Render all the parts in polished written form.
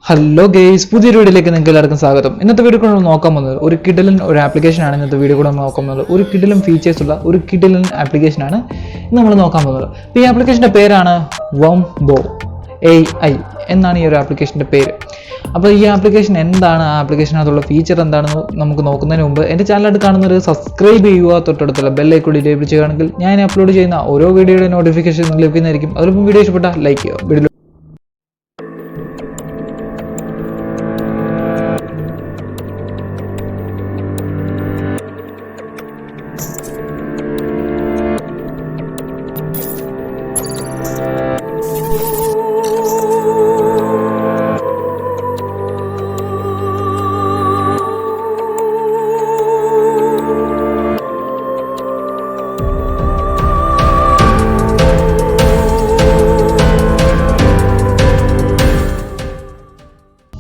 Hello guys, പുതിയൊരു വീഡിയോയിലേക്ക് നിങ്ങൾക്ക് എല്ലാവർക്കും സ്വാഗതം. ഇന്നത്തെ വീഡിയോ കൂടെ നമ്മൾ നോക്കാൻ പോകുന്നത് ഒരു കിഡിലൻ ഒരു ആപ്ലിക്കേഷനാണ്. ഇന്നത്തെ വീഡിയോ കൂടെ നമ്മൾ നോക്കാൻ പോകുന്നത് ഒരു കിഡിലൻ ഫീച്ചേഴ്സ് ഉള്ള ഒരു കിഡിലൻ ആപ്ലിക്കേഷനാണ് ഇന്ന് നമ്മൾ നോക്കാൻ പോകുന്നത്. അപ്പോൾ ഈ ആപ്ലിക്കേഷൻ്റെ പേരാണ് Wombo AI എന്നാണ് ഈ ഒരു ആപ്ലിക്കേഷൻ്റെ പേര്. അപ്പോൾ ഈ ആപ്ലിക്കേഷൻ എന്താണ്, ആ ആപ്ലിക്കേഷനകത്തുള്ള ഫീച്ചർ എന്താണെന്ന് നമുക്ക് നോക്കുന്നതിന് മുമ്പ് എൻ്റെ ചാനലായിട്ട് കാണുന്നവർ സബ്സ്ക്രൈബ് ചെയ്യുക, തൊട്ടടുത്തുള്ള ബെല്ലൈക്കൺ ഡിലേബിൾ ചെയ്യുകയാണെങ്കിൽ ഞാൻ അപ്ലോഡ് ചെയ്യുന്ന ഓരോ വീഡിയോയുടെ നോട്ടിഫിക്കേഷൻ ലഭിക്കുന്നതായിരിക്കും. അതിലൊപ്പം വീഡിയോ ഇഷ്ടപ്പെട്ടാൽ ലൈക്ക് ചെയ്യുക. വീഡിയോ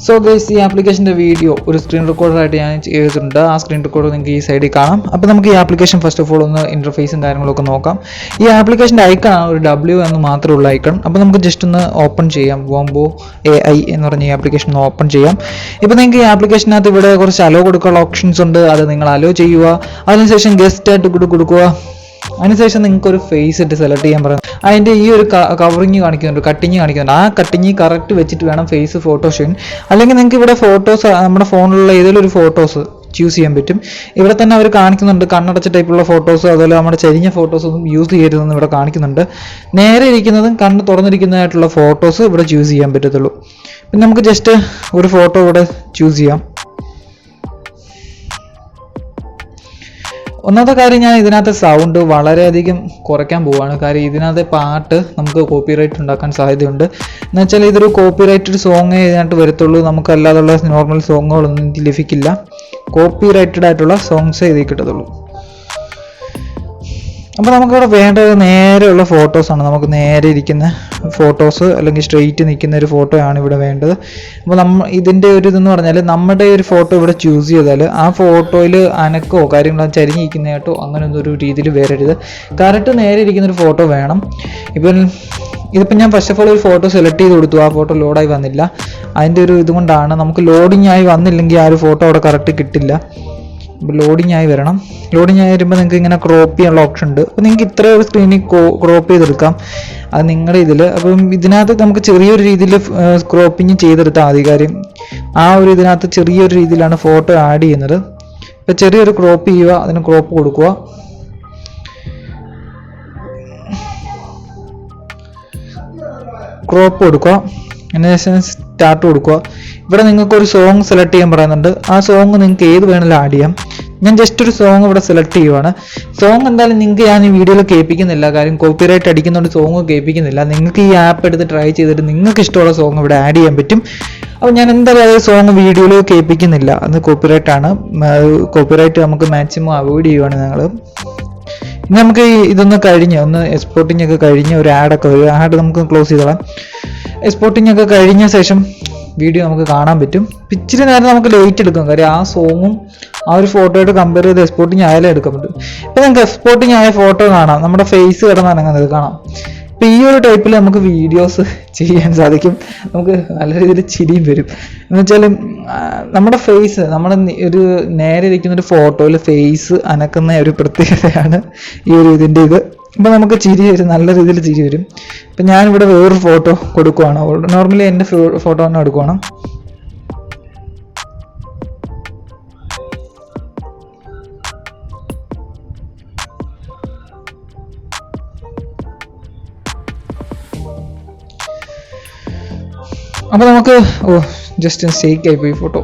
സോ ഗൈസ്, ഈ ആപ്ലിക്കേഷൻ്റെ വീഡിയോ ഒരു സ്ക്രീൻ റെക്കോർഡറായിട്ട് ഞാൻ ചെയ്തിട്ടുണ്ട്. ആ സ്ക്രീൻ റെക്കോർഡർ നിങ്ങൾക്ക് ഈ സൈഡിൽ കാണാം. അപ്പോൾ നമുക്ക് ഈ ആപ്ലിക്കേഷൻ ഫസ്റ്റ് ഓഫ് ഓൾ ഒന്ന് ഇൻ്റർഫേസും കാര്യങ്ങളൊക്കെ നോക്കാം. ഈ ആപ്ലിക്കേഷൻ്റെ ഐക്കണാണ് ഒരു W എന്ന് മാത്രമുള്ള ഐക്കൺ. അപ്പോൾ നമുക്ക് ജസ്റ്റ് ഒന്ന് ഓപ്പൺ ചെയ്യാം. Wombo AI എന്ന് പറഞ്ഞ ഈ ആപ്ലിക്കേഷൻ ഒന്ന് ഓപ്പൺ ചെയ്യാം. ഇപ്പോൾ നിങ്ങൾക്ക് ഈ ആപ്ലിക്കേഷനകത്ത് ഇവിടെ കുറച്ച് അലോ കൊടുക്കാനുള്ള ഓപ്ഷൻസ് ഉണ്ട്. അത് നിങ്ങൾ അലോ ചെയ്യുക. അതിനുശേഷം ഗസ്റ്റ് ആയിട്ട് കൊടുക്കുക. അതിനുശേഷം നിങ്ങൾക്ക് ഒരു ഫേസ് ഇട്ട് സെലക്ട് ചെയ്യാൻ പറയുന്നത്. അതിൻ്റെ ഈ ഒരു കവറിങ് കാണിക്കുന്നുണ്ട്, കട്ടിങ് കാണിക്കുന്നുണ്ട്. ആ കട്ടിങ് കറക്റ്റ് വെച്ചിട്ട് വേണം ഫേസ് ഫോട്ടോ ചെയ്യാൻ. അല്ലെങ്കിൽ നിങ്ങൾക്ക് ഇവിടെ ഫോട്ടോസ്, നമ്മുടെ ഫോണിലുള്ള ഏതെങ്കിലും ഒരു ഫോട്ടോസ് ചൂസ് ചെയ്യാൻ പറ്റും. ഇവിടെ തന്നെ അവർ കാണിക്കുന്നുണ്ട് കണ്ണടച്ച ടൈപ്പുള്ള ഫോട്ടോസ്, അതുപോലെ നമ്മുടെ ചെരിഞ്ഞ ഫോട്ടോസ് ഒന്നും യൂസ് ചെയ്യരുതെന്ന് ഇവിടെ കാണിക്കുന്നുണ്ട്. നേരെ ഇരിക്കുന്നതും കണ്ണ് തുറന്നിരിക്കുന്നതായിട്ടുള്ള ഫോട്ടോസ് ഇവിടെ ചൂസ് ചെയ്യാൻ പറ്റത്തുള്ളൂ. പിന്നെ നമുക്ക് ജസ്റ്റ് ഒരു ഫോട്ടോ ഇവിടെ ചൂസ് ചെയ്യാം. ഒന്നാമത്തെ കാര്യം, ഞാൻ ഇതിനകത്ത് സൗണ്ട് വളരെയധികം കുറയ്ക്കാൻ പോവുകയാണ്. കാര്യം ഇതിനകത്ത് പാട്ട് നമുക്ക് കോപ്പിറൈറ്റ് ഉണ്ടാക്കാൻ സാധ്യതയുണ്ട്. എന്ന് വെച്ചാൽ ഇതൊരു കോപ്പിറൈറ്റഡ് സോങ്ങേ ഇതിനകത്ത് വരത്തുള്ളൂ. നമുക്ക് അല്ലാതുള്ള നോർമൽ സോങ്ങുകളൊന്നും ഇതിൽ ലഭിക്കില്ല. കോപ്പിറൈറ്റഡ് ആയിട്ടുള്ള സോങ്സേ ഇതിൽ കിട്ടത്തുള്ളൂ. അപ്പോൾ നമുക്കിവിടെ വേണ്ടത് നേരെയുള്ള ഫോട്ടോസാണ്. നമുക്ക് നേരെ ഇരിക്കുന്ന ഫോട്ടോസ് അല്ലെങ്കിൽ സ്ട്രെയിറ്റ് നിൽക്കുന്ന ഒരു ഫോട്ടോ ആണ് ഇവിടെ വേണ്ടത്. അപ്പോൾ ഇതിൻ്റെ ഒരു ഇതെന്ന് പറഞ്ഞാൽ നമ്മുടെ ഒരു ഫോട്ടോ ഇവിടെ ചൂസ് ചെയ്താൽ ആ ഫോട്ടോയിൽ അനക്കോ കാര്യങ്ങളോ ചരിഞ്ഞിരിക്കുന്നതായിട്ടോ അങ്ങനെയൊന്നും ഒരു രീതിയിൽ വരരുത്. കറക്റ്റ് നേരെ ഇരിക്കുന്നൊരു ഫോട്ടോ വേണം. ഇതിപ്പോൾ ഞാൻ ഫസ്റ്റ് ഓഫ് ഓൾ ഒരു ഫോട്ടോ സെലക്ട് ചെയ്ത് കൊടുത്തു. ആ ഫോട്ടോ ലോഡായി വന്നില്ല. അതിൻ്റെ ഒരു ഇതുകൊണ്ടാണ്. നമുക്ക് ലോഡിങ് ആയി വന്നില്ലെങ്കിൽ ആ ഒരു ഫോട്ടോ അവിടെ കറക്റ്റ് കിട്ടില്ല. ലോഡിങ് ആയി വരണം. ലോഡിങ് ആയി വരുമ്പോൾ നിങ്ങൾക്ക് ഇങ്ങനെ ക്രോപ്പ് ചെയ്യാനുള്ള ഓപ്ഷൻ ഉണ്ട്. അപ്പോൾ നിങ്ങൾക്ക് ഇത്ര ഒരു സ്ക്രീനിൽ ക്രോപ്പ് ചെയ്തെടുക്കാം. അത് നിങ്ങളുടെ ഇതിൽ. അപ്പം ഇതിനകത്ത് നമുക്ക് ചെറിയൊരു രീതിയിൽ ക്രോപ്പിങ് ചെയ്തെടുത്താൽ മതി. കാര്യം ആ ഒരു ഇതിനകത്ത് ചെറിയൊരു രീതിയിലാണ് ഫോട്ടോ ആഡ് ചെയ്യുന്നത്. ഇപ്പോൾ ചെറിയൊരു ക്രോപ്പ് ചെയ്യുക, അതിന് ക്രോപ്പ് കൊടുക്കുക. ക്രോപ്പ് കൊടുക്കുക. അതിനുശേഷം സ്റ്റാർട്ട് കൊടുക്കുക. ഇവിടെ നിങ്ങൾക്ക് ഒരു സോങ് സെലക്ട് ചെയ്യാൻ പറയുന്നുണ്ട്. ആ സോങ് നിങ്ങൾക്ക് ഏത് വേണമെങ്കിലും ആഡ് ചെയ്യാം. ഞാൻ ജസ്റ്റ് ഒരു സോങ് ഇവിടെ സെലക്ട് ചെയ്യുവാണ്. സോങ് എന്തായാലും നിങ്ങൾക്ക് ഞാൻ ഈ വീഡിയോയിൽ കേൾപ്പിക്കുന്നില്ല. കാര്യം കോപ്പിറൈറ്റ് അടിക്കുന്നതുകൊണ്ട് സോങ് കേൾപ്പിക്കുന്നില്ല. നിങ്ങൾക്ക് ഈ ആപ്പ് എടുത്ത് ട്രൈ ചെയ്തിട്ട് നിങ്ങൾക്ക് ഇഷ്ടമുള്ള സോങ് ഇവിടെ ആഡ് ചെയ്യാൻ പറ്റും. അപ്പോൾ ഞാൻ എന്തായാലും അത് സോങ് വീഡിയോയിൽ കേൾപ്പിക്കുന്നില്ല. അത് കോപ്പിറൈറ്റ് ആണ്. കോപ്പിറൈറ്റ് നമുക്ക് മാക്സിമം അവോയ്ഡ് ചെയ്യുവാണ് ഞങ്ങൾ. ഇനി നമുക്ക് ഇതൊന്ന് കഴിഞ്ഞ് ഒന്ന് എക്സ്പോർട്ടിങ് ഒക്കെ കഴിഞ്ഞ് ഒരു ആഡ് നമുക്ക് ക്ലോസ് ചെയ്തോളാം. എക്സ്പോർട്ടിങ് ഒക്കെ കഴിഞ്ഞ ശേഷം വീഡിയോ നമുക്ക് കാണാൻ പറ്റും. ഇച്ചിരി നേരം നമുക്ക് ലേറ്റ് എടുക്കും. കാര്യം ആ സോങ്ങും ആ ഒരു ഫോട്ടോയായിട്ട് കമ്പയർ ചെയ്ത് എക്സ്പോർട്ടിങ് ആയാലേ എടുക്കാൻ പറ്റും. ഇപ്പം നമുക്ക് എക്സ്പോർട്ടിങ് ആയ ഫോട്ടോ കാണാം. നമ്മുടെ ഫേസ് കിടന്ന് അനങ്ങുന്നത് കാണാം. ഇപ്പം ഈ ഒരു ടൈപ്പിൽ നമുക്ക് വീഡിയോസ് ചെയ്യാൻ സാധിക്കും. നമുക്ക് നല്ല രീതിയിൽ ചിരിയും വരും. എന്ന് വെച്ചാൽ നമ്മുടെ ഫേസ്, നമ്മുടെ ഒരു നേരെ ഇരിക്കുന്ന ഒരു ഫോട്ടോയിൽ ഫേസ് അനക്കുന്ന ഒരു പ്രത്യേകതയാണ് ഈ ഒരു ഇതിൻ്റെ ഇത്. ഇപ്പം നമുക്ക് ചിരി വരും, നല്ല രീതിയിൽ ചിരി വരും. ഇപ്പം ഞാനിവിടെ വേറൊരു ഫോട്ടോ കൊടുക്കുവാണ്. നോർമലി എൻ്റെ ഫോട്ടോ തന്നെ എടുക്കുവാണ്. അപ്പോൾ നമുക്ക് ജസ്റ്റ് സ്റ്റേക്ക് ആയിപ്പോയി ഫോട്ടോ.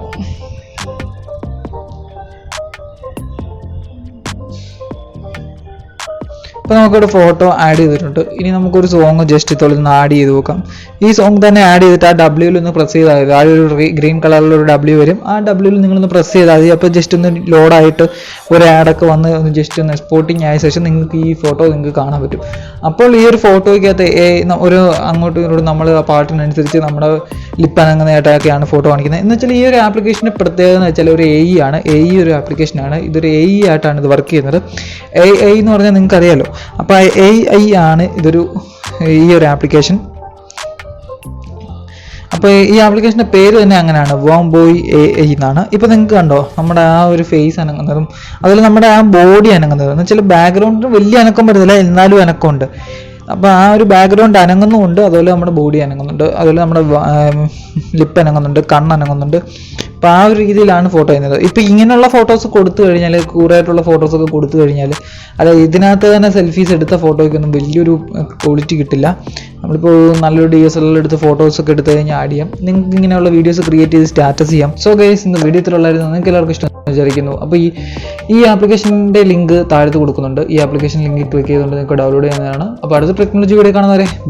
അപ്പോൾ നമുക്കൊരു ഫോട്ടോ ആഡ് ചെയ്തിട്ടുണ്ട്. ഇനി നമുക്കൊരു സോങ് ജസ്റ്റ് ഇതൊന്ന് ആഡ് ചെയ്ത് നോക്കാം. ഈ സോങ് തന്നെ ആഡ് ചെയ്തിട്ട് ആ W ഒന്ന് പ്രസ് ചെയ്താൽ മതി. ആ ഒരു ഗ്രീൻ കളറിലൊരു W വരും. ആ W നിങ്ങളൊന്ന് പ്രസ് ചെയ്താൽ മതി. അപ്പോൾ ജസ്റ്റ് ഒന്ന് ലോഡായിട്ട് ഒരു ആഡൊക്കെ വന്ന് ഒന്ന് ജസ്റ്റ് ഒന്ന് എക്സ്പോർട്ടിങ് ആയ ശേഷം നിങ്ങൾക്ക് ഈ ഫോട്ടോ നിങ്ങൾക്ക് കാണാൻ പറ്റും. അപ്പോൾ ഈ ഒരു ഫോട്ടോയ്ക്കകത്ത് ഒരു അങ്ങോട്ടും ഇങ്ങോട്ടും നമ്മൾ ആ പാട്ടിനനുസരിച്ച് നമ്മുടെ ലിപ്പ് അനങ്ങുന്നതായിട്ടൊക്കെയാണ് ഫോട്ടോ കാണിക്കുന്നത്. എന്ന് വെച്ചാൽ ഈ ഒരു ആപ്ലിക്കേഷൻ്റെ പ്രത്യേകത എന്ന് വെച്ചാൽ ഒരു AI ആണ്. AI ഒരു ആപ്ലിക്കേഷനാണ്. ഇതൊരു AI ആയിട്ടാണ് ഇത് വർക്ക് ചെയ്യുന്നത്. AI എന്ന് പറഞ്ഞാൽ നിങ്ങൾക്ക് അറിയാലോ. അപ്പോൾ AI ആണ് ഈ ഒരു ആപ്ലിക്കേഷൻ. അപ്പോൾ ഈ ആപ്ലിക്കേഷൻ്റെ പേര് തന്നെ അങ്ങനെയാണ്, Wombo AI എന്നാണ്. ഇപ്പോൾ നിങ്ങൾക്ക് കണ്ടോ നമ്മുടെ ആ ഒരു ഫേസ് അനങ്ങുന്നതും അതുപോലെ നമ്മുടെ ആ ബോഡി അനങ്ങുന്നതും എന്ന് വെച്ചാൽ ബാക്ക്ഗ്രൗണ്ടിന് വലിയ അനക്കം വരുന്നില്ല, എന്നാലും അനക്കമുണ്ട്. അപ്പോൾ ആ ഒരു ബാക്ക്ഗ്രൗണ്ട് അനങ്ങുന്നുമുണ്ട്, അതുപോലെ നമ്മുടെ ബോഡി അനങ്ങുന്നുണ്ട്, അതുപോലെ നമ്മുടെ ലിപ്പ് അനങ്ങുന്നുണ്ട്, കണ്ണ് അനങ്ങുന്നുണ്ട്. അപ്പോൾ ആ ഒരു രീതിയിലാണ് ഫോട്ടോ ചെയ്യുന്നത്. ഇപ്പോൾ ഇങ്ങനെയുള്ള ഫോട്ടോസ് കൊടുത്തു കഴിഞ്ഞാൽ, കൂറായിട്ടുള്ള ഫോട്ടോസൊക്കെ കൊടുത്തു കഴിഞ്ഞാൽ, അതായത് ഇതിനകത്ത് തന്നെ സെൽഫീസ് എടുത്ത ഫോട്ടോയ്ക്കൊന്നും വലിയൊരു ക്വാളിറ്റി കിട്ടില്ല. നമ്മളിപ്പോൾ നല്ലൊരു DSLR എടുത്ത് ഫോട്ടോസൊക്കെ എടുത്തു കഴിഞ്ഞാൽ ആഡ് ചെയ്യാം. നിങ്ങൾക്ക് ഇങ്ങനെയുള്ള വീഡിയോസ് ക്രിയേറ്റ് ചെയ്ത് സ്റ്റാറ്റസ് ചെയ്യാം. സോ ഗൈസ്, ഇന്ന് വീഡിയോ ഇത്രയുള്ളായിരുന്നു. നിങ്ങൾക്ക് എല്ലാവർക്കും ഇഷ്ടം വിചാരിക്കുന്നു. അപ്പോൾ ഈ ആപ്ലിക്കേഷൻ്റെ ലിങ്ക് താഴത്ത് കൊടുക്കുന്നുണ്ട്. ഈ ആപ്ലിക്കേഷൻ ലിങ്ക് ക്ലിക്ക് ചെയ്തുകൊണ്ട് നിങ്ങൾക്ക് ഡൗൺലോഡ് ചെയ്യുന്നതാണ്. അപ്പോൾ അടുത്ത ടെക്നോളജി വീഡിയോ കാണുന്നവരെ ബൈ.